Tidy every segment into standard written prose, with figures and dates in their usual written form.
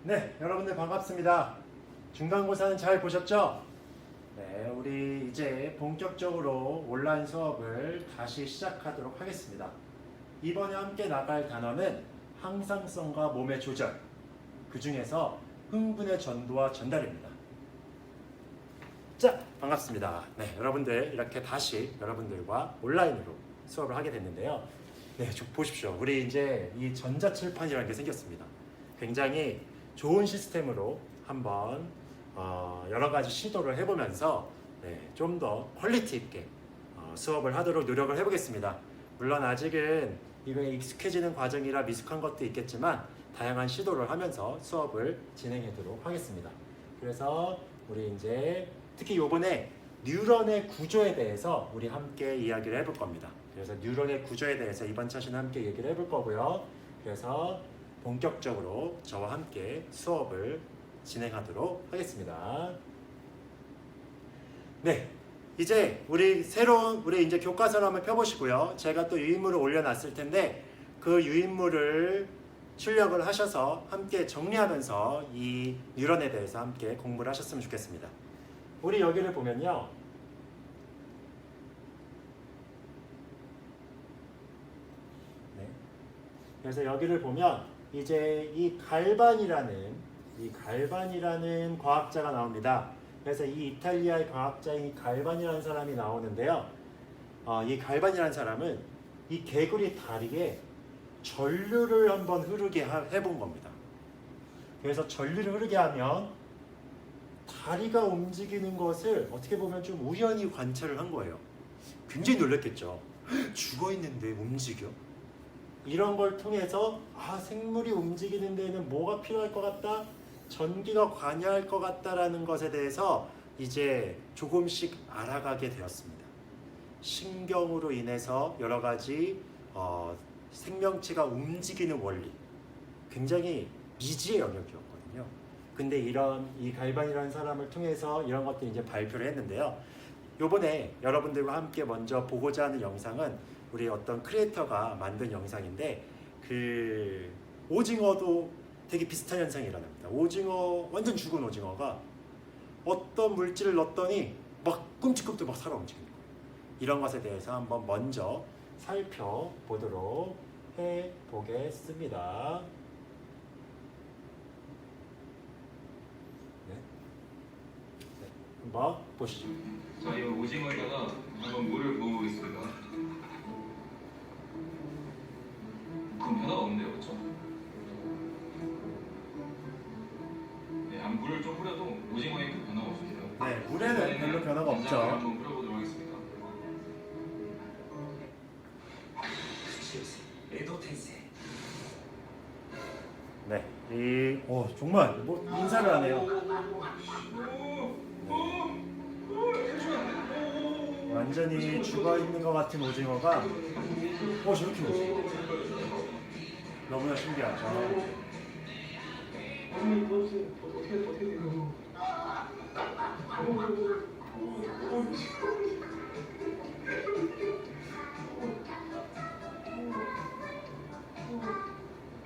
네, 여러분들 반갑습니다. 중간고사는 잘 보셨죠? 네, 우리 이제 본격적으로 온라인 수업을 다시 시작하도록 하겠습니다. 이번에 함께 나갈 단어는 항상성과 몸의 조절, 그 중에서 흥분의 전도와 전달입니다. 자, 반갑습니다. 네, 여러분들 이렇게 다시 여러분들과 온라인으로 수업을 하게 됐는데요. 네, 보십시오. 우리 이제 이 전자칠판이라는 게 생겼습니다. 굉장히 좋은 시스템으로 한번 여러 가지 시도를 해보면서 좀 더 퀄리티 있게 수업을 하도록 노력을 해보겠습니다. 물론 아직은 이거에 익숙해지는 과정이라 미숙한 것도 있겠지만 다양한 시도를 하면서 수업을 진행하도록 하겠습니다. 그래서 우리 이제 특히 이번에 뉴런의 구조에 대해서 우리 함께 이야기를 해볼 겁니다. 그래서 뉴런의 구조에 대해서 이번 차시는 함께 얘기를 해볼 거고요. 그래서 본격적으로 저와 함께 수업을 진행하도록 하겠습니다. 네, 이제 우리 이제 교과서를 한번 펴보시고요. 제가 또 유인물을 올려놨을 텐데 그 유인물을 출력을 하셔서 함께 정리하면서 이 뉴런에 대해서 함께 공부를 하셨으면 좋겠습니다. 우리 여기를 보면요. 네. 그래서 여기를 보면 이제 이 갈반이라는 과학자가 나옵니다. 그래서 이 이탈리아의 과학자인 갈반이라는 사람이 나오는데요. 이 갈반이라는 사람은 이 개구리 다리에 전류를 한번 흐르게 해본 겁니다. 그래서 전류를 흐르게 하면 다리가 움직이는 것을 어떻게 보면 좀 우연히 관찰을 한 거예요. 굉장히 놀랐겠죠. 죽어 있는데 움직여? 이런 걸 통해서 생물이 움직이는 데에는 뭐가 필요할 것 같다? 전기가 관여할 것 같다라는 것에 대해서 이제 조금씩 알아가게 되었습니다. 신경으로 인해서 여러 가지 생명체가 움직이는 원리, 굉장히 미지의 영역이었거든요. 근데 이 갈반이라는 사람을 통해서 이런 것들이 이제 발표를 했는데요. 요번에 여러분들과 함께 먼저 보고자 하는 영상은 우리 어떤 크리에이터가 만든 영상인데 그 오징어도 되게 비슷한 현상이 일어납니다. 완전 죽은 오징어가 어떤 물질을 넣었더니 막 꿈틀꿈틀 막 살아 움직이는 거예요. 이런 것에 대해서 한번 먼저 살펴보도록 해보겠습니다. 한번 보시죠. 자, 이 오징어에다가 한번 물을 부어보겠습니다. 큰 변화가 없네요, 그렇죠? 네, 물을 좀 뿌려도 오징어에 큰 변화가 없습니다. 네, 물에는 별로 변화가 없죠. 한번 뿌려보도록 하겠습니다. 네, 정말 인사를 하네요. 완전히 죽어 있는 것 같은 오징어가 저렇게 오징어. 너무나 신기하죠.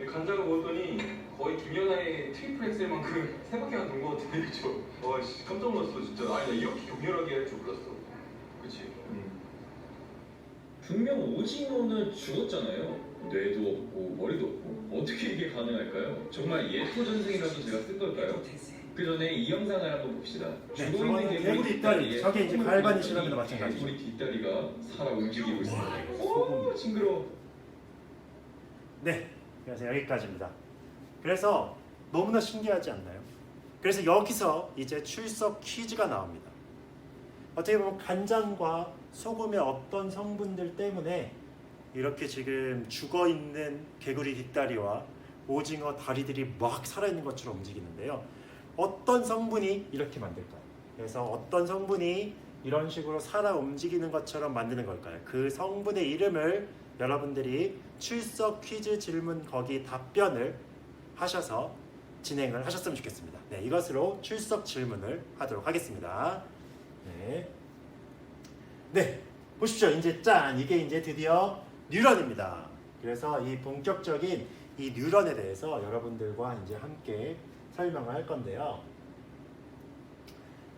간장을 먹었더니 거의 김연아의 트리플 엑셀만큼 세 바퀴가 돈 것 같은데, 그쵸? 와씨, 깜짝 놀랐어, 진짜. 아니, 나 이렇게 격렬하게 할 줄 몰랐어. 그치? 분명 오징어는 죽었잖아요. 뇌도 없고 머리도 없고 어떻게 이게 가능할까요? 정말 예토전생이라도 제가 쓸 걸까요? 그 전에 이 영상을 한번 봅시다. 네, 저거는 개구리 뒷다리. 저게 이제 갈반이 실험이나 마찬가지죠. 개구리 뒷다리가 살아 움직이고 있습니다. 소금. 오, 징그러워. 네, 그래서 여기까지입니다. 그래서 너무나 신기하지 않나요? 그래서 여기서 이제 출석 퀴즈가 나옵니다. 어떻게 보면 간장과 소금의 어떤 성분들 때문에 이렇게 지금 죽어있는 개구리 뒷다리와 오징어 다리들이 막 살아있는 것처럼 움직이는데요. 어떤 성분이 이렇게 만들까요? 그래서 어떤 성분이 이런 식으로 살아 움직이는 것처럼 만드는 걸까요? 그 성분의 이름을 여러분들이 출석 퀴즈 질문 거기 답변을 하셔서 진행을 하셨으면 좋겠습니다. 네, 이것으로 출석 질문을 하도록 하겠습니다. 네, 보십시오. 이제 이게 이제 드디어 뉴런입니다. 그래서 이 본격적인 이 뉴런에 대해서 여러분들과 이제 함께 설명을 할 건데요.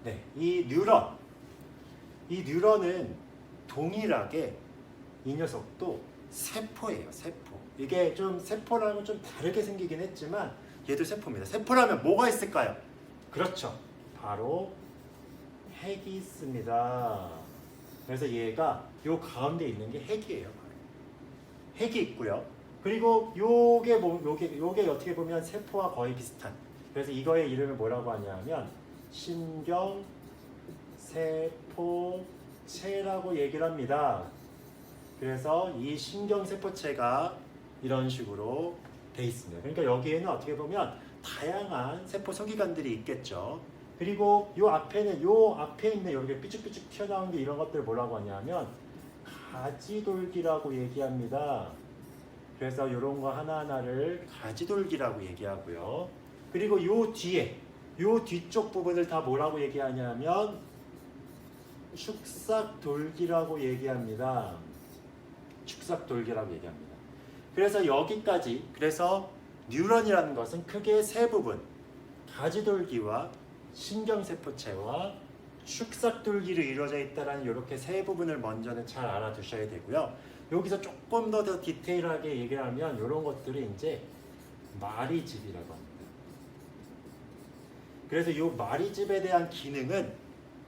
네, 이 뉴런은 동일하게 이 녀석도 세포예요, 세포. 이게 좀 세포랑은 좀 다르게 생기긴 했지만 얘도 세포입니다. 세포라면 뭐가 있을까요? 그렇죠, 바로 핵이 있습니다. 그래서 얘가 요 가운데 있는 게 핵이에요. 바로. 핵이 있고요. 그리고 요게 어떻게 보면 세포와 거의 비슷한. 그래서 이거의 이름을 뭐라고 하냐면 신경세포체라고 얘기를 합니다. 그래서 이 신경세포체가 이런 식으로 돼 있습니다. 그러니까 여기에는 어떻게 보면 다양한 세포 소기관들이 있겠죠. 그리고 요 앞에 있는 이렇게 삐죽삐죽 튀어나온 게 이런 것들 뭐라고 하냐면 가지돌기라고 얘기합니다. 그래서 이런 거 하나하나를 가지돌기라고 얘기하고요. 그리고 요 뒤쪽 부분을 다 뭐라고 얘기하냐면 축삭돌기라고 얘기합니다. 축삭돌기라고 얘기합니다. 그래서 여기까지, 그래서 뉴런이라는 것은 크게 세 부분, 가지돌기와 신경세포체와 축삭돌기로 이루어져 있다는 이렇게 세 부분을 먼저는 잘 알아두셔야 되고요. 여기서 조금 더 디테일하게 얘기를 하면 이런 것들이 이제 마리집이라고 합니다. 그래서 이 마리집에 대한 기능은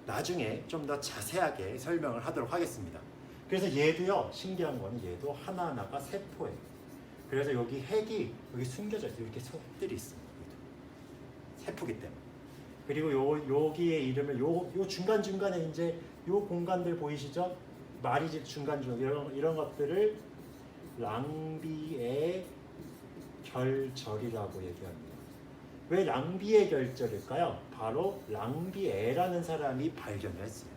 나중에 좀 더 자세하게 설명을 하도록 하겠습니다. 그래서 얘도요, 신기한 거는 얘도 하나하나가 세포예요. 그래서 여기 핵이 여기 숨겨져 있어요. 이렇게 색들이 있습니다. 세포기 때문에. 그리고 여기의 이름을 요 중간중간에 이제 요 공간들 보이시죠? 마리집 중간중간 이런 것들을 랑비의 결절이라고 얘기합니다. 왜 랑비의 결절일까요? 바로 랑비에라는 사람이 발견을 했어요.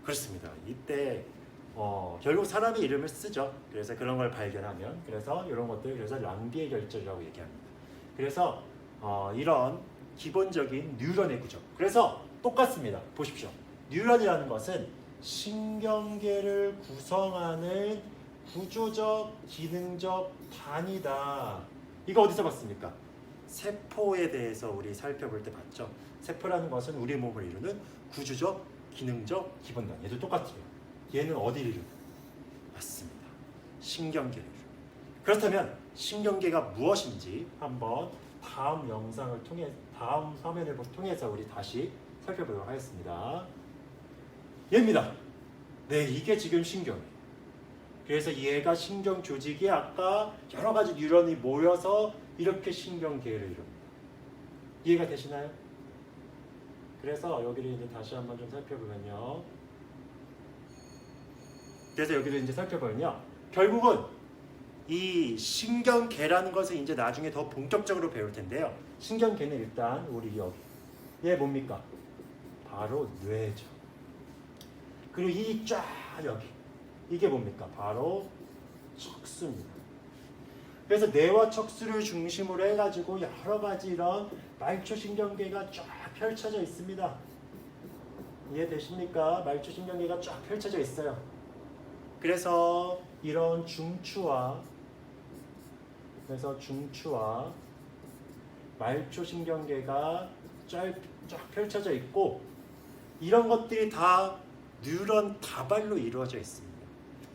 그렇습니다. 이때 결국 사람의 이름을 쓰죠. 그래서 그런 걸 발견하면, 그래서 이런 것들, 그래서 랑비의 결절이라고 얘기합니다. 그래서 이런 기본적인 뉴런의 구조. 그래서 똑같습니다. 보십시오. 뉴런이라는 것은 신경계를 구성하는 구조적, 기능적 단위다. 이거 어디서 봤습니까? 세포에 대해서 우리 살펴볼 때 봤죠. 세포라는 것은 우리 몸을 이루는 구조적, 기능적 기본 단위. 얘도 똑같아요. 얘는 어디를 이루는? 맞습니다. 신경계를 이루는. 그렇다면 신경계가 무엇인지 한번 다음 영상을 통해, 다음 화면을 통해서 우리 다시 살펴보도록 하겠습니다. 얘입니다. 네, 이게 지금 신경이에요. 그래서 얘가 신경 조직이 아까 여러 가지 뉴런이 모여서 이렇게 신경계를 이룹니다. 이해가 되시나요? 그래서 여기를 이제 다시 한번 좀 살펴보면요. 그래서 여기를 이제 살펴보면요. 결국은 이 신경계라는 것을 이제 나중에 더 본격적으로 배울 텐데요. 신경계는 일단 우리 여기. 얘 뭡니까? 바로 뇌죠. 그리고 이 쫙 여기. 이게 뭡니까? 바로 척수입니다. 그래서 뇌와 척수를 중심으로 해가지고 여러 가지 이런 말초신경계가 쫙 펼쳐져 있습니다. 이해되십니까? 말초신경계가 쫙 펼쳐져 있어요. 그래서 이런 중추와 말초신경계가 쫙 펼쳐져 있고, 이런 것들이 다 뉴런 다발로 이루어져 있습니다.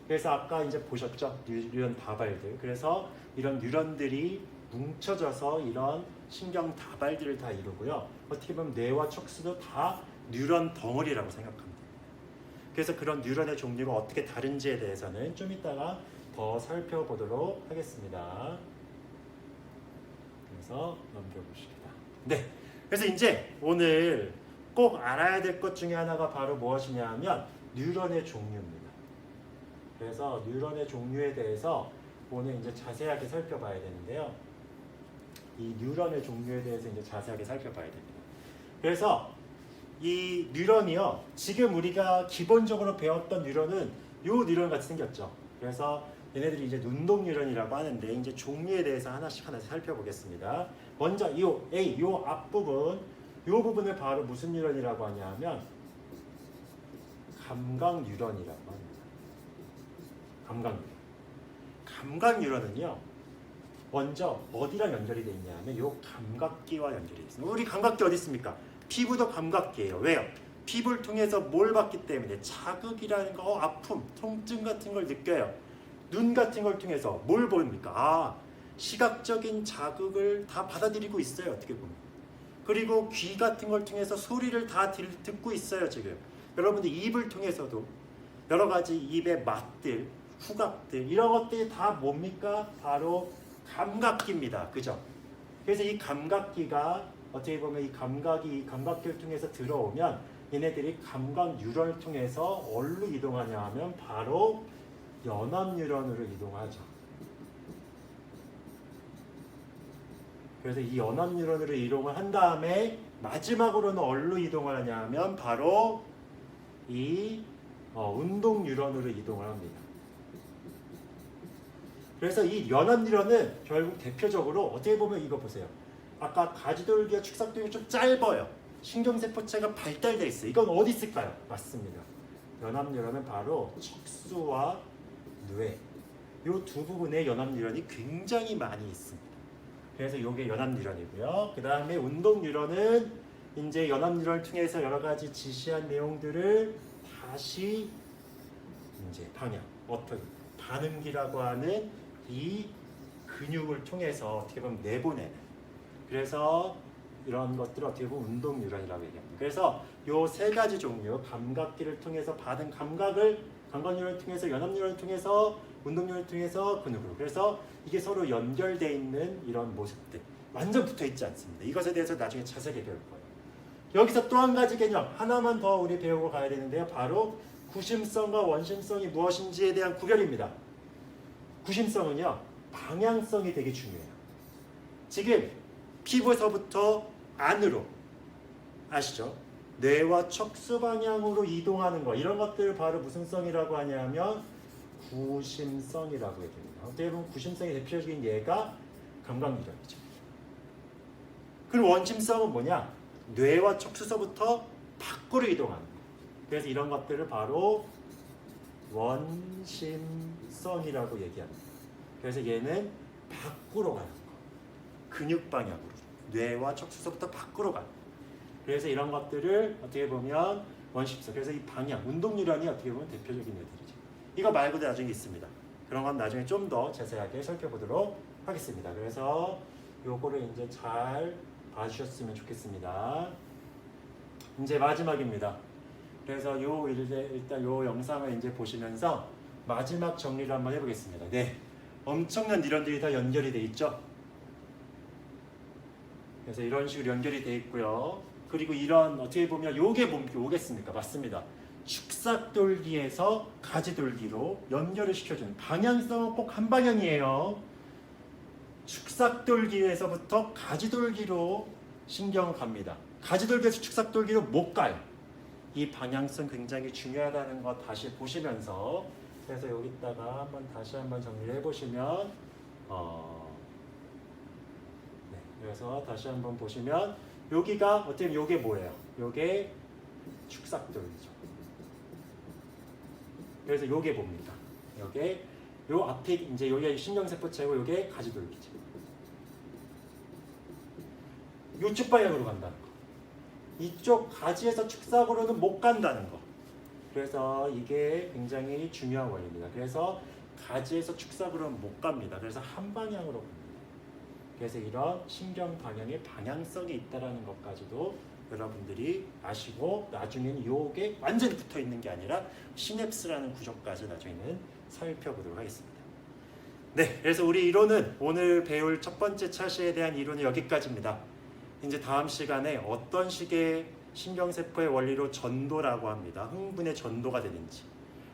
그래서 아까 이제 보셨죠? 뉴런 다발들. 그래서 이런 뉴런들이 뭉쳐져서 이런 신경 다발들을 다 이루고요. 어떻게 보면 뇌와 척수도 다 뉴런 덩어리라고 생각합니다. 그래서 그런 뉴런의 종류가 어떻게 다른지에 대해서는 좀 이따가 더 살펴보도록 하겠습니다. 그래서 넘겨보십니다. 네, 그래서 이제 오늘 꼭 알아야 될 것 중에 하나가 바로 무엇이냐 하면 뉴런의 종류입니다. 그래서 뉴런의 종류에 대해서 오늘 이제 자세하게 살펴봐야 되는데요. 이 뉴런의 종류에 대해서 이제 자세하게 살펴봐야 됩니다. 그래서 이 뉴런이요, 지금 우리가 기본적으로 배웠던 뉴런은 요 뉴런 같이 생겼죠. 그래서 얘네들이 이제 눈동 뉴런이라고 하는데, 이제 종류에 대해서 하나씩 살펴보겠습니다. 먼저 요 앞부분, 요 부분을 바로 무슨 뉴런이라고 하냐면 감각 뉴런이라고 합니다. 감각 뉴런은요, 먼저 어디랑 연결이 돼 있냐면 요 감각기와 연결이 있습니다. 우리 감각기 어디 있습니까? 피부도 감각기예요. 왜요? 피부를 통해서 뭘 받기 때문에 자극이라는 거, 아픔, 통증 같은 걸 느껴요. 눈 같은 걸 통해서 뭘 보입니까? 아, 시각적인 자극을 다 받아들이고 있어요. 어떻게 보면. 그리고 귀 같은 걸 통해서 소리를 다 듣고 있어요. 지금 여러분들 입을 통해서도 여러 가지 입의 맛들, 후각들 이런 것들이 다 뭡니까? 바로 감각기입니다. 그죠? 그래서 이 감각기가 어떻게 보면 이 감각기를 통해서 들어오면 얘네들이 감각 뉴런을 통해서 어디로 이동하냐 하면 바로 연합 뉴런으로 이동하죠. 그래서 이 연합 뉴런으로 이동을 한 다음에 마지막으로는 어디로 이동을 하냐 하면 바로 이 운동 뉴런으로 이동을 합니다. 그래서 이 연합 뉴런은 결국 대표적으로 어떻게 보면 이거 보세요. 아까 가지돌기와 축삭돌기가 좀 짧아요. 신경세포체가 발달돼 있어요. 이건 어디 있을까요? 맞습니다. 연합 뉴런은 바로 척수와 뇌. 이 두 부분에 연합 뉴런이 굉장히 많이 있습니다. 그래서 이게 연합 뉴런이고요. 그 다음에 운동 뉴런은 이제 연합 뉴런을 통해서 여러 가지 지시한 내용들을 다시 이제 방향, 어떤 반응기라고 하는 이 근육을 통해서 어떻게 보면 내보내는. 그래서 이런 것들을 어떻게 보면 운동 뉴런이라고 얘기합니다. 그래서 요 세 가지 종류, 감각기를 통해서 받은 감각을 감각 뉴런을 통해서 연합 뉴런을 통해서 운동 뉴런을 통해서 근육으로. 그래서 이게 서로 연결되어 있는 이런 모습들 완전 붙어 있지 않습니다. 이것에 대해서 나중에 자세하게 배울 거예요. 여기서 또 한 가지 개념 하나만 더 우리 배우고 가야 되는데요. 바로 구심성과 원심성이 무엇인지에 대한 구별입니다. 구심성은요, 방향성이 되게 중요해요. 지금 피부에서부터 안으로 아시죠? 뇌와 척수 방향으로 이동하는 거, 이런 것들을 바로 무슨 성이라고 하냐면 구심성이라고 얘기합니다. 어떻게 보면 구심성의 대표적인 예가 감각뉴런이죠. 그리고 원심성은 뭐냐? 뇌와 척수서부터 밖으로 이동하는 거. 그래서 이런 것들을 바로 원심성이라고 얘기합니다. 그래서 얘는 밖으로 가는 거. 근육 방향으로. 뇌와 척수서부터 밖으로 가는 거. 그래서 이런 것들을 어떻게 보면 원심성. 그래서 이 방향, 운동 뉴런이 어떻게 보면 대표적인 애들이죠. 이거 말고도 나중에 있습니다. 그런 건 나중에 좀 더 자세하게 살펴보도록 하겠습니다. 그래서 요거를 이제 잘 봐주셨으면 좋겠습니다. 이제 마지막입니다. 그래서 일단 요 영상을 이제 보시면서 마지막 정리를 한번 해보겠습니다. 네, 엄청난 뉴런들이 다 연결이 돼 있죠. 그래서 이런 식으로 연결이 돼 있고요. 그리고 이런 어떻게 보면 요게 뭐겠습니까? 맞습니다. 축삭돌기에서 가지돌기로 연결을 시켜주는 방향성은 꼭 한 방향이에요. 축삭돌기에서부터 가지돌기로 신경 갑니다. 가지돌기에서 축삭돌기로 못 가요. 이 방향성 굉장히 중요하다는 거 다시 보시면서, 그래서 여기다가 한번 다시 한번 정리를 해보시면 네, 그래서 다시 한번 보시면 여기가 어떻게 보면 요게 뭐예요? 요게 축삭돌기죠. 그래서 요게 뭡니까? 요게 요 앞에 이제 요게 신경세포체고 요게 가지돌기죠. 요쪽 방향으로 간다는 거. 이쪽 가지에서 축삭으로는 못 간다는 거. 그래서 이게 굉장히 중요한 원리입니다. 그래서 가지에서 축삭으로는 못 갑니다. 그래서 한 방향으로 갑니다. 그래서 이런 신경 방향에 방향성이 있다는 것까지도 여러분들이 아시고, 나중에는 요게 완전히 붙어 있는 게 아니라 시냅스라는 구조까지 나중에는 살펴보도록 하겠습니다. 네, 그래서 우리 이론은 오늘 배울 첫 번째 차시에 대한 이론은 여기까지입니다. 이제 다음 시간에 어떤 식의 신경세포의 원리로 전도라고 합니다. 흥분의 전도가 되는지,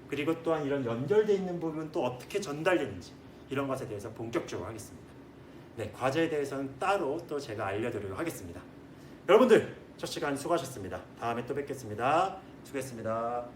그리고 또한 이런 연결되어 있는 부분 또 어떻게 전달되는지, 이런 것에 대해서 본격적으로 하겠습니다. 네, 과제에 대해서는 따로 또 제가 알려드리도록 하겠습니다. 여러분들 첫 시간 수고하셨습니다. 다음에 또 뵙겠습니다. 수고했습니다.